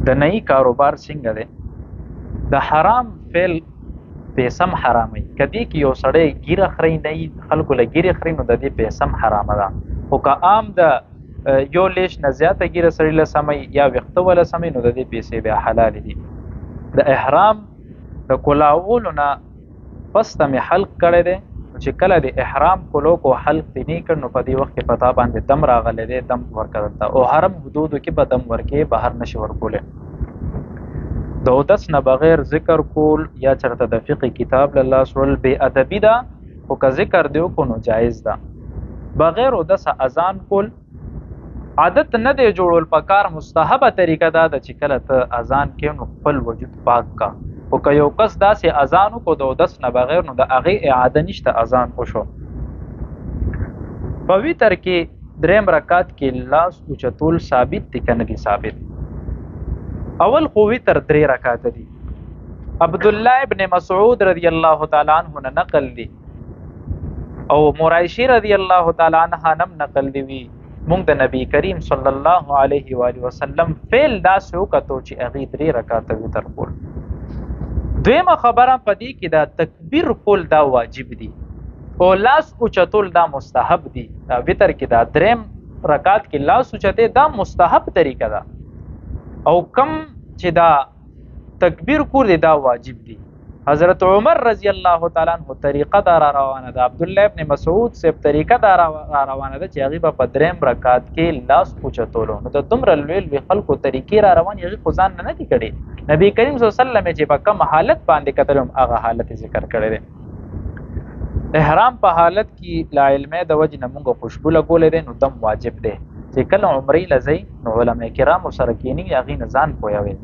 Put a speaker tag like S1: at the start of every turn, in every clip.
S1: د نئی کاروبار څنګه دی؟ د حرام فعل پیسم حرامي. کدی کې یو سړی ګیره خري نه خلکو له ګیره خري نو د دې پیسم حرامه ده. خو که عام د یو لیش نه زیاته ګیره سړی له سمي یا وخته ولا سمي نو د دې پیسې به حلال دي. د احرام د کلاولو نه پس ته می حلق کړی دی چې کله د احرام کولو کو حلق دی نه کړ نو په دې وخت کې پتا باندې دم راغلی دی، دم ورکړل او حرم حدودو کې به دم ورکې بهر نشي ورکوله. د اودس نه بغیر ذکر کول یا چرته د فقه کتاب له سول بے ادبی ده، خو که ذکر دیو کو نو جایز ده. بغیر اودس اذان کول عادت نه دی جوړول پکار، مستحبه طریقه ده چې کله ته اذان کې نو خپل وجود پاک کا. خو که یو کس داسې اذان کو د اودس نه بغیر نو د هغې اعاده نشته اذان وشو. په وتر کې دریم رکعت کې لاس اوچتول ثابت دي که نه دي ثابت؟ اول خو وتر 3 رکعات دي. عبد الله ابن مسعود رضی الله تعالی عنہ نه نقل دي او مرایشی رضی الله تعالی عنها نم نقل دی وی مونږ د نبی کریم صلی الله علیه و آله وسلم فعل دا سو کتو چې اغه 3 رکعات وتر کول. دویمه خبره پدې کې دا تکبیر کول دا واجب دي او لاس اوچتول دا مستحب دي. دا وتر کې دا 3 رکعات کې لاس اوچته دا مستحب طریقه ده او کم چې دا تکبیر کول دا واجب دي. حضرت عمر رضی الله تعالی عنہ طریقه دا روانه ده، عبد الله ابن مسعود سیب طریقه دا روانه ده چې هغه په 3 رکعات کې لاس اوچتولو. نو د دومره لوی خلکو طریقې را روان هغه خدان نه دي کړي. نبی کریم صلی الله علیه وسلم چې په کوم حالت باندې کتلم هغه حالت ذکر کړی دی. احرام په حالت کې لا علمه د وجه نه موږ خوشبو لګولې دي نو دم واجب دی. چې کله عمرې لځي نو علما کرام سره کېنی هغه نه ځان پویوي.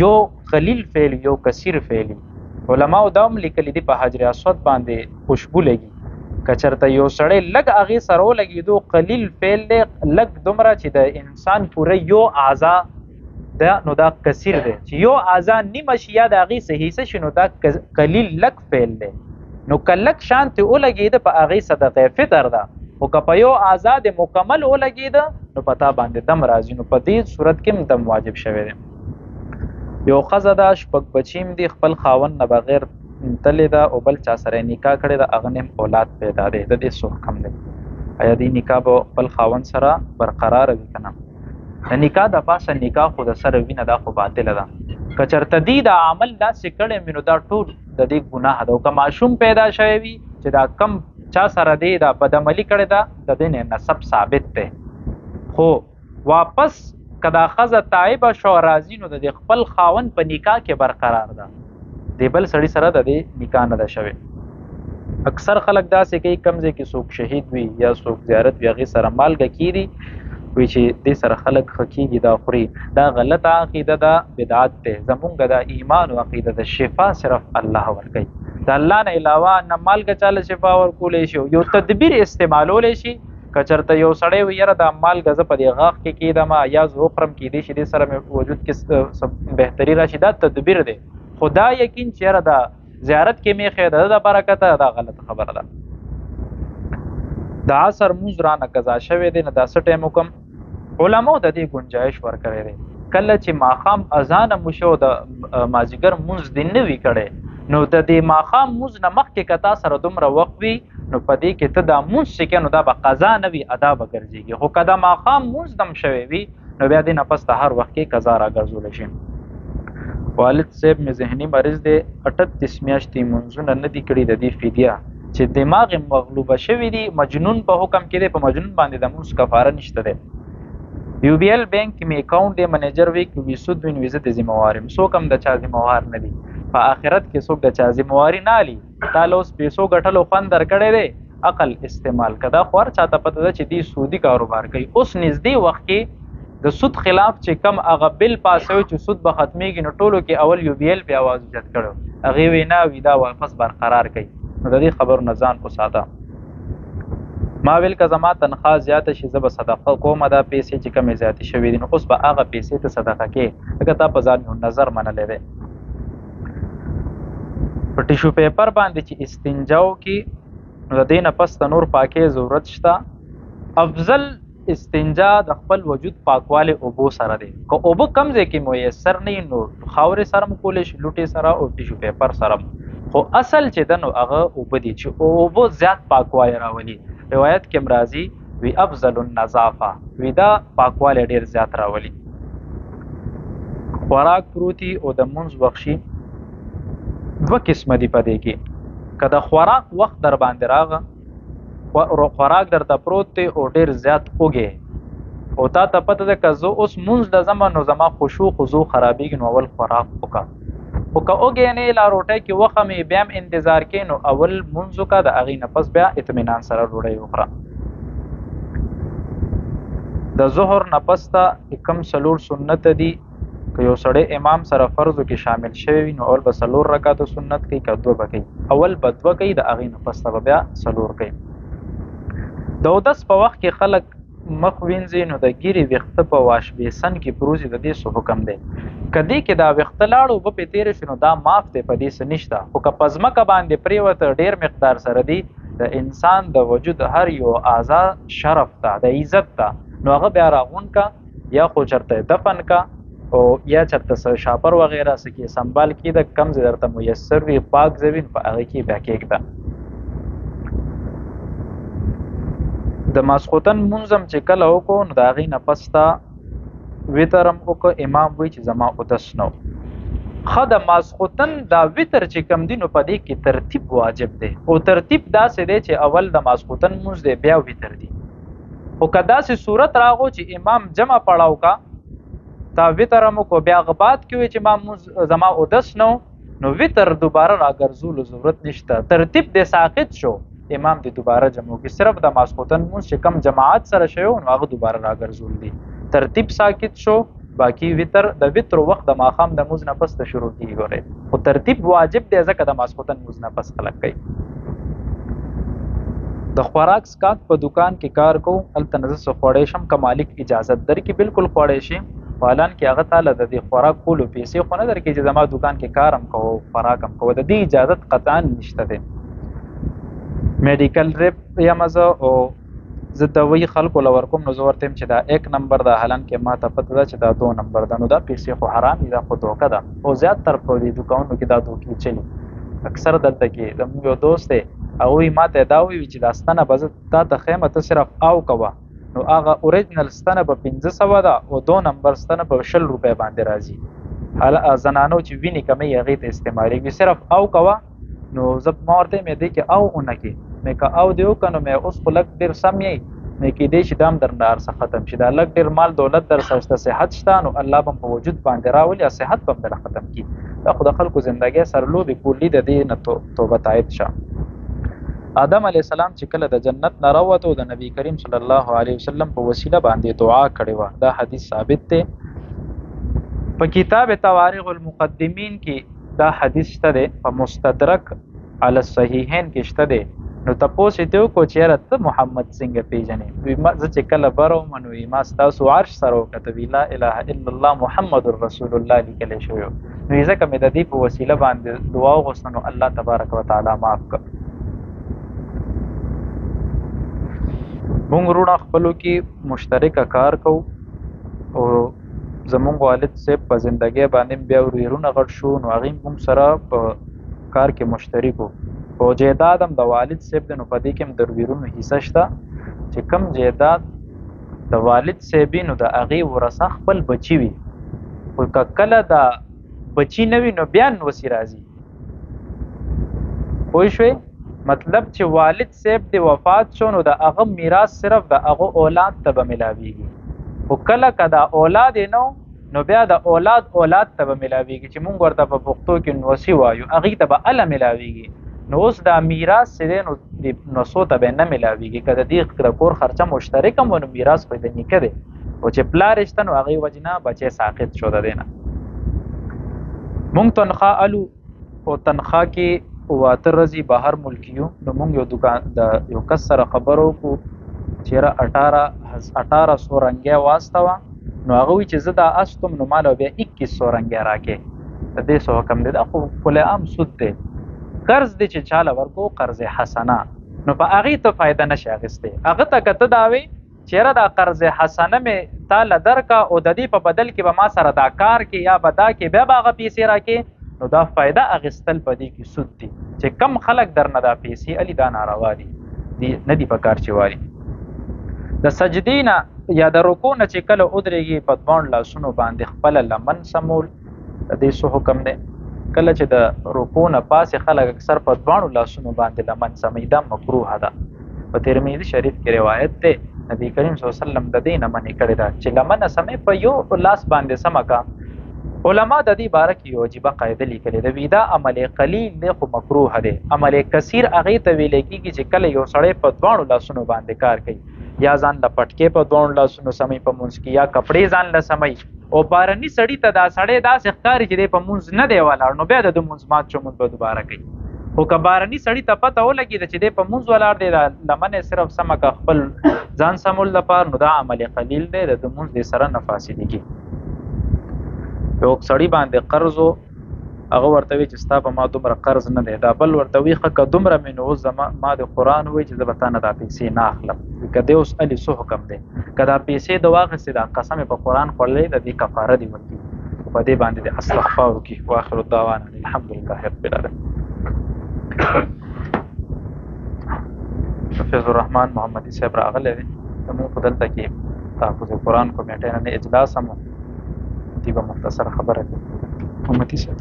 S1: یو قلیل فعل یو کثیر فعل علماء داوم لیکلي دي په حجر اسود باندې خوشبو لګي. کچرته یو سړی لګ هغه سره لګي دو قلیل فعل لګ دومره چې د انسان پوره یو اعضاء دا نو دا کثیر دی. چې یو اعضاء نیمه شي یا د هغه صحیح څه شنو دا قلیل لګ فعل دی. نو کلک شانته ولګي د په هغه صدقه فطر ده او که په یو آزاد مکمل ولګید نو پتا باندې دم راځي. نو په دې صورت کې دم واجب شوی دی. یو ښځه ده شپږ بچیم دي خپل خاوند نه بغیر تللی ده او بل چا سره نکاح کړی ده هغه نیم اولاد پیدا دی. د دې څه حکم دی؟ آیا دې نکاح به خپل خاوند سره برقراره وي که نه؟ د نکاح د پاسه نکاح خو د سره وینه دا خو باطله ده. که چېرته دې دا عمل داسې کړی وي نو دا ټول د دې ګناه ده. او که ماشوم پیدا شوی وي چې دا کم چا سره دی دا بدعملي کړې ده د دې نه نسب ثابت دی. خو واپس که دا ښځه تایبه شو راځي نو د خپل خاوند په نکاح کې برقرار ده، د بل سړي سره د دې نکاح نه ده شوې. اکثر خلک داسې کوي کم ځای کې څوک شهید وي یا څوک زیارت وي هغې سره مالګه کیږي وی چې دې سره خلک ښه کېږي دا خوري. دا غلطه عقیده ده، بدعت دی. زمونږ د ایمان او عقیده د شفا صرف الله ورکوي. د الله نه علاوه نه مالګه چاله شفا ورکولی شي. یو تدبیر استعمالولی شي. که چېرته یو سړی وي یاره دا مالګه زه په دې غاښ کې کېدم یا زه وخورم کېدی شي دې سره مې وجود کې بهتري راشي، دا تدبیر دی. خو دا یقین چې یاره دا زیارت کې میخې ده د برکته دا غلطه خبره ده. د عصر مونځ رانه قضا شوی دی نه دا څه ټایم وکړم؟ علماو د دې ګنجایش ورکړی دی. کله چې ماښام اذان مو شو د مازدیګر مونځ دې نه وي کړی نو د دې ماښام مونځ نه مخکې که تا سره دومره وخت وي نو په دې کې ته دا مونځ چې کوې نو دا به قضا نه وي ادا به ګرځېږي. خو که دا ماښام مونځ دم شوی وي نو بیا دې نه پس ته هر وخت کې قضا راګرځولی شي. والد صاحب مې ذهني مریض دی 38 میاشتې مونځونه نه دي کړي د دې فدیه چې دماغ مغلوبه شوي دي مجنون په حکم کې دی په مجنون باندې د مونځ کفاره نشته دی. یو بی ایل بینک کې مې اکاونټ دی منیجر وی کې وي سود وي نو زه د ذمهوار یم. څوک هم د چا ذمهوار نه دي. په آخرت کې څوک د چا ذمهواري نه علي. تا له اوس پیسو ګټلو خوند درکړی دی عقل استعمال که دا خو هر چاته پته ده چې دې سودي کاروبار کوي. اوس نږدې وخت کې د سود خلاف چې کم هغه بل پاسوي چې سود به ختمیږي نو ټولو کې اول یو بی ایل پې اواز اوچت کړی هغې وی نه وي دا واپس برقرار کوي. نو د دې خبرو نه ځان وساته. ما ویل که زما تنخواه زیاته شي زه به صدقه کومه دا پیسې چې کمې زیاتې شوي دي نو اوس به هغه پیسې ته صدقه کې لکه تا په ځان یو نظر منلی دی. په ټیشو پیپر باندې چې استنجا وکړي نو د دې نه پس ته نور پاکۍ ضرورت شته. افضل استنجا د خپل وجود پاکواله اوبو سره دی. که اوبه کم ځای کې میسر نه نو خاورې سره هم کولی شي، لوټې سره او ټیشو پیپر سره هم. خو اصل چې ده نو هغه اوبه دي چې اوبه زیات پاکوالی راولي. روایت کې هم راځي وی افضل النظافه، وی دا پاکوالی ډېر زیات راولي. خوراک پروتي او د منځ بخشي دوه قسمه دي په دې کې. که د خوراک وخت در باندې راغه، خوراک درته پروت دی او ډېر زیات اوږې او تا ته پته ده که زه اوس مونځ له ځمه نو زما خشوع خضوع خرابېږي، نو اول خوراک وکړه. خو که اوږې نه لا روټۍ کې وخه مې بیا هم انتظار کې، نو اول مونځ وکړه، د هغې نه پس بیا اطمینان سره ډوډۍ وخوره. د ظهر نه پس ته کم 4 سنت دي. که یو سړی امام سره فرضو کې شامل شوی وي نو اول به 4 رکعاتو سنت کوي، که 2 به کوي. اول به 2 کوي، د هغې نه پس ته به بیا 4 کوي. د اودس په وخت کې خلک مخ وینځي نو د ګیرې ویښته په واش بیسن کې پروزي، د دې څه حکم دی؟ که دې کې دا ویښته لاړ اوبه پرې تېرې شي نو دا معاف دی، په دې څه نشته. خو که په ځمکه باندې پرېوته ډېر مقدار سره دی، د انسان د وجود هر یو اعضا شرف ته د عزت ته، نو هغه بیا راغونډ کا یا خو چېرته دفن کا او یا چېرته څه شاپر وغیره څه کې سنبال کړي، د کم ځای درته میسر وي پاک ځای وي په هغې کې بیا کېږده. د ماسخوتن منظم چې کله وکړو نو د هغې نه پس ته وتر هم وکړه. امام وایي چې زما اودس نه و. ښه د ماسخوتن دا وتر چې کم دی نو په دې کې ترتیب واجب دی، او ترتیب داسې دی چې اول د ماسخوتن منځ دی بیا وتر دی. خو که داسې صورت راغو چې امام جمع پړاو کا، تا وتر هم وکړو بیا غبات کې وي چې ما زما اودس نه و، نو وتر دوباره راګرځولو ضرورت نشته، ترتیب دی ساقط شو، امام دې دوباره جمع وکړي. صرف د ماسخوتن مونځ چې کم جماعت سره شوی نو هغه دوباره راګرځول دي، ترتیب ساکت شو. باقي وتر د وتر وخت د ماښام د مونځ نه پس ته شروع کېږي. ګورئ خو ترتیب واجب دی ځکه د ماسخوتن مونځ نه پس خلک کوي. د خوراک سکاک په دکان کې کار کوو، هلته نه زه څه خوړی شم، که مالک اجازت درکړي بالکل خوړی شي، خو حالان کې هغه تعالی د دې خوراک کولو پیسې خو نه درکړي چې زما دکان کې کار هم کوو خوراک هم کوو، د دې اجازت قطعا نشته دی. میډیکل ریپ یم زه او زه دوی خلکو له ورکوم، نو زه ورته یم چې دا 1 نمبر ده، حالان کې ما ته پته ده چې دا 2 نمبر ده، نو دا پیسې خو حرام دي، دا خو دوکه ده. او زیاتتر په دې دوکانونو کې دا دوکې چلي. اکثر دلته کې زموږ یو دوست دی، هغوی ما ته دا وویل چې دا ستنه به زه تا ته ښیم، ته صرف او کوه، نو هغه اوریجنل ستنه به 1500 ده او 2 نمبر ستنه به 20 روپۍ باندې راځي. زنانو چې وینې کمی هغې ته استعمالېږي، صرف او کوه. نو زه ما ورته مې دی کې او اونه کې مې که او دی وکړه نو مې اوس خو لږ ډېر سم یې، مې کېدی چې دا هم در نه هر څه ختم شي، دا لږ ډېر مال دولت در سره شته، صحت شته، نو الله به هم په وجود باندې راولي او صحت به هم دله ختم کړي. دا خو د خلکو زندګۍ سره لوبې کولي، د دې نه توبه تایید شه. آدم علیه السلام چې کله د جنت نه راووتو، د نبی کریم صلی الله علیه وسلم په وسیله باندې دعا کړې وه. دا حدیث ثابت دی په کتاب تواريخ المقدمین کې، دا حدیث شته دی، په مستدرک علی الصحیحین کې شته دی. نو تپوس یې ته وکړو چې یاره ته محمد څنګه پیژنې؟ زه چې کله بروم نو ما ستاسو عرش سره وکته، وی لا اله الا الله محمد رسول الله لیکلی شوی، نو ځکه مې د دې په وسیله باندې دعا وغوښته، نو الله تبارک وتعالی معاف کړ. مونږ وروڼه خپلو کې مشترکه کار کوو، او زمونږ والد صاحب په زندګۍ باندې بیا ورویرونه غټ شو، نو هغې مونږ سره په کار کې مشترک وو. او جیداد هم د والد صاحب دی، نو په دې کې هم د ورویرونو حصه شته. چې کم جیداد د والد صاحب نو د هغې ورثه خپل بچي وي، خو که کله د بچي نه وي نو بیا نوسي راځي. پوه شوې؟ مطلب چې والد صاحب دی وفات شو نو د هغه میراث صرف د هغه اولاد ته به ملاویږي، خو کله که د اولاد یې نه نو بیا د اولاد ته به ملاویږي، چې مونږ ورته په پښتو کې نوسي وایو، هغې ته به هله ملاویږي. نو اوس دا میراث چې دی نو د نسو ته به نه ملاویږي، که د دې د کور خرچه مشترکه مو نو میراث خو د نیکه دی، او چې پلار یې شته نو هغې وجې نه بچی ساقط شو د دې نه. مونږ تنخواه الو، او تنخواه کې 8 ورځې بهر ملک یو. نو مونږ یو دکان د یو کس سره خبرو وکړو چې یاره 1800 رنګۍ واستوه، نو هغه وایي چې زه دا استم نو ماله بیا 2100 رنګۍ راکې. د دې څه حکم دی؟ دا خو کل عام سود دی، قرض دی چې چاله ورکو، قرض حسنه، نو په هغې ته فایده نشي اخیستی. هغه ته که ته دا وې چیرې دا قرض حسنه مې تعالی درکا او د دې په بدل کې به ما سره دا کار کې یا به دا کې بیا به هغه پیسې راکې، نو دا فایده اخیستل په دې کې سود دي. چې کم خلک درنه دا پیسې علي دا ناروا دي نه دي په کار چې واري. د سجدې نه یا د رکوع نه چې کله ودرېږي په دوه لاسونو باندې خپل لمن سمول د دې څه حکم دی؟ کله چې د رکوع نه پاسې خلک اکثر په دوه لاسونو باندې لمن سمي دا مکروه ده. په ترمذی شریف کې روایت ده نبی کریم صلی الله علیه وسلم د دې نه منع کړی ده چې لمن سمي په یو لاس باندې سمکا. علما د دې باره کې یو عجیبه قاعده لیکلې ده، وی دا عمل قلیل دی خو مکروه دی. عمل کثیر هغه ته ویل کېږي چې کله یو سړی په دوه لاسونو باندې کار کوي، یا ځان له پټکې په دوه لاسونو سمي په مونځ کې، یا کپړې ځان له سمي، او بارني سړی ته دا سړی داسې ښکاري چې دی په مونځ نه دی ولاړ، نو بیا د مونځ مات شو، مونځ به دوباره کوي. خو که بارني سړی ته پته ولګېده چې دی په مونځ ولاړ دی، دا لمن صرف سمه که خپل ځان سمول لپاره، نو دا عمل قلیل دی، د مونځ دې سره نه فاسدېږي. یو سړی باندې قرض و، هغه ورته وی چې ستا په ما دومره قرض نه دی، دا بل ورته وی ښه که دومره مې نو اوس ما د قرآن وایي چې زه به تا نه دا پیسې نه اخلم. که دی اوس علي څه حکم دی؟ که دا پیسې د واخیستې دا قسم یې په قرآن خوړلی د دې کفاره دې ورکړي، په دې باندې د استغفار وکړي. واخر الدعوانا الحمدلله رب العالمین. حفیظ الرحمن محمدي صاحب راغلی دی، زموږ په دلته کې تحفظ قرآن کمیټې نه اجلاس هم دی، به مختصر خبره کوي محمدي صاحب.